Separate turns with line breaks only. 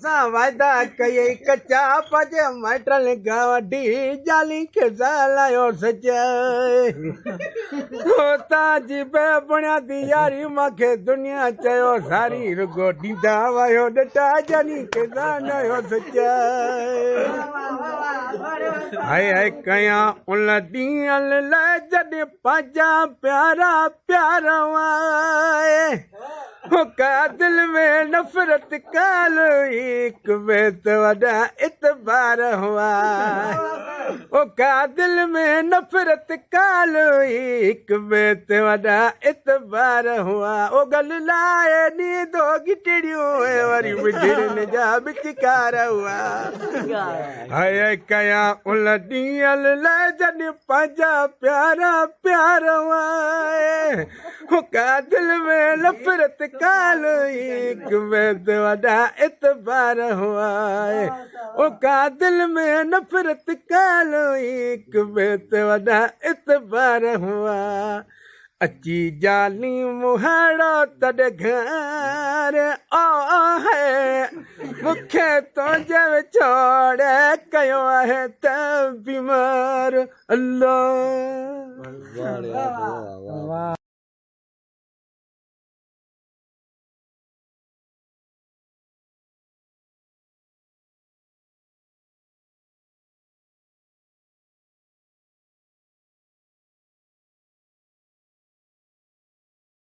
वायदा कई कच्चा पज मटल गावडी जाली के लायो सचाए होता जीबे बणिया दी यारी माखे दुनिया चयो सारी रुगो डींदा वायो डटा जानी के लायो सचाए हाय हाय कया उन ॾींहं लाइ जॾहिं पंहिंजा प्यारा प्यारा वाए का दिल में नफरत काल एक बेत वॾा इतबार हुआ ओ का दिल में नफरत काल एक बेत वॾा इतबार हुआ ओ गल लाए नी दो गिटड़ियों वरी बिजड़न जा बिचकार हुआ हाय कया उन ॾींहं लाइ जॾहिं पंहिंजा प्यारा प्यारा वाए का दिल में नफरत काल एक बेत वॾा इतबार हुआ ओ का दिल में नफरत काल एक बेत वॾा इतबार हुआ अची जाली मुहाड़ो तड घर ओ है मुखे तो जब छोड़े कयो है त बीमार अल्लाह